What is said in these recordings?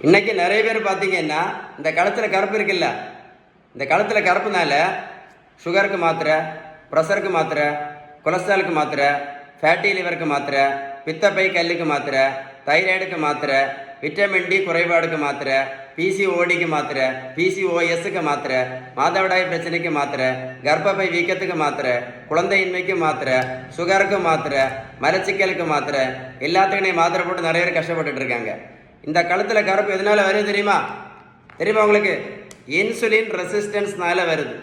இன்னைக்கு நிறைய பேர் பார்த்தீங்கன்னா இந்த கழுத்தில் கருப்பு இருக்குல்ல, இந்த கழுத்தில் கருப்புனால சுகருக்கு மாத்திரை, ப்ரெஷருக்கு மாத்திரை, கொலஸ்ட்ராலுக்கு மாத்திரை, ஃபேட்டி லிவருக்கு மாத்திரை, பித்தப்பை கல்லுக்கு மாத்திரை, தைராய்டுக்கு மாத்திரை, விட்டமின் டி குறைபாடுக்கு மாத்திரை, பிசிஓடிக்கு மாத்திரை, பிசிஓஎஸ்க்கு மாத்திரை, மாதவிடாய் பிரச்சனைக்கு மாத்திரை, கர்ப்பப்பை வீக்கத்துக்கு மாத்திரை, குழந்தையின்மைக்கு மாத்திரை, சுகருக்கு மாத்திரை, மலச்சிக்கலுக்கு மாத்திரை, எல்லாத்துக்கும் மாத்திரை போட்டு நிறைய பேர் கஷ்டப்பட்டுட்டு இருக்காங்க. இந்த கழுத்தில் கருப்பு எதனால வருது தெரியுமா? உங்களுக்கு இன்சுலின் ரெசிஸ்டன்ஸ்னால வருது.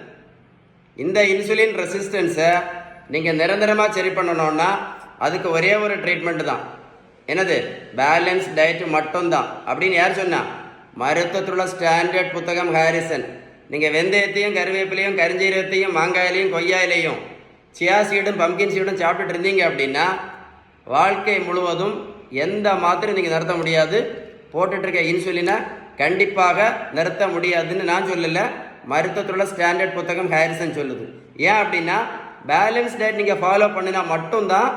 இந்த இன்சுலின் ரெசிஸ்டன்ஸை நீங்கள் நிரந்தரமாக சரி பண்ணணும்னா அதுக்கு ஒரே ஒரு ட்ரீட்மெண்ட் தான். என்னது? பேலன்ஸ் டயட் மட்டும்தான். அப்படின்னு யார் சொன்னா? மருத்துவத்துள்ள ஸ்டாண்டர்ட் புத்தகம் ஹாரிசன். நீங்கள் வெந்தயத்தையும் கருவேப்பிலையும் கரிஞ்சீரகத்தையும் மாங்காயிலையும் கொய்யாயிலையும் சியா சீடும் பம்கின் சீடும் சாப்பிட்டுட்டு இருந்தீங்க அப்படின்னா வாழ்க்கை முழுவதும் எந்த மாத்திரையும் நீங்கள் நிறுத்த முடியாது. போட்டுட்ருக்க இன்சுலினை கண்டிப்பாக நிறுத்த முடியாதுன்னு நான் சொல்லலை, மருத்துவத்துள்ள ஸ்டாண்டர்ட் புத்தகம் ஹாரிசன் சொல்லுது. ஏன் அப்படின்னா பேலன்ஸ் டயட் நீங்கள் ஃபாலோ பண்ணினா மட்டும்தான்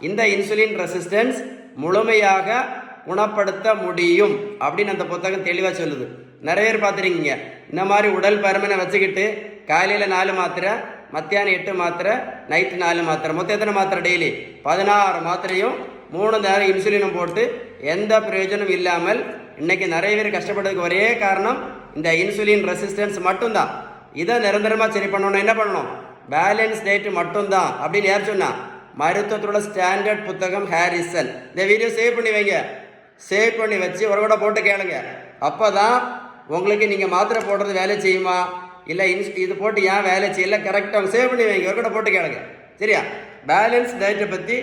இந்த இன்சுலின் ரெசிஸ்டன்ஸ் முழுமையாக குணப்படுத்த முடியும் அப்படின்னு அந்த புத்தகம் தெளிவாக சொல்லுது. நிறைய பேர் பார்த்துருக்கீங்க, இந்த மாதிரி உடல் பருமனை வச்சுக்கிட்டு காலையில் 4 மாத்திரை, மத்தியானம் 8 மாத்திரை, நைட்டு 4 மாத்திரை, மொத்தம் எத்தனை மாத்திரை? டெய்லி 16 மாத்திரையும் 3 நேரம் இன்சுலினும் போட்டு எந்த பிரயோஜனம் இல்லாமல் இன்னைக்கு நிறைய பேர் கஷ்டப்படுறதுக்கு ஒரே காரணம் இந்த இன்சுலின் ரெசிஸ்டன்ஸ் மட்டும்தான். இதை நிரந்தரமாக சரி பண்ணணும். என்ன பண்ணணும்? பேலன்ஸ் டயட் மட்டும்தான். அப்படின்னு யார் சொன்னா? மருத்துவத்தோட ஸ்டாண்டர்ட் புத்தகம் ஹாரிசன். இந்த வீடியோ சேவ் பண்ணி வைங்க, சேவ் பண்ணி வச்சு ஒரு கூட போட்டு கேளுங்க. அப்போ தான் உங்களுக்கு நீங்கள் மாத்திரை போடுறது வேலை செய்யுமா இல்லை இது போட்டு ஏன் வேலை செய்யல கரெக்டாக சேவ் பண்ணி வைங்க, ஒரு கூட போட்டு கேளுங்க. சரியா? பேலன்ஸ் டயட்டை பற்றி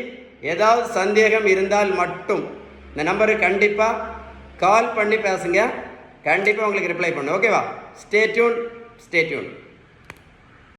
ஏதாவது சந்தேகம் இருந்தால் மட்டும் இந்த நம்பருக்கு கண்டிப்பாக கால் பண்ணி பேசுங்க, கண்டிப்பாக உங்களுக்கு ரிப்ளை பண்ணும். ஓகேவா? Stay tune.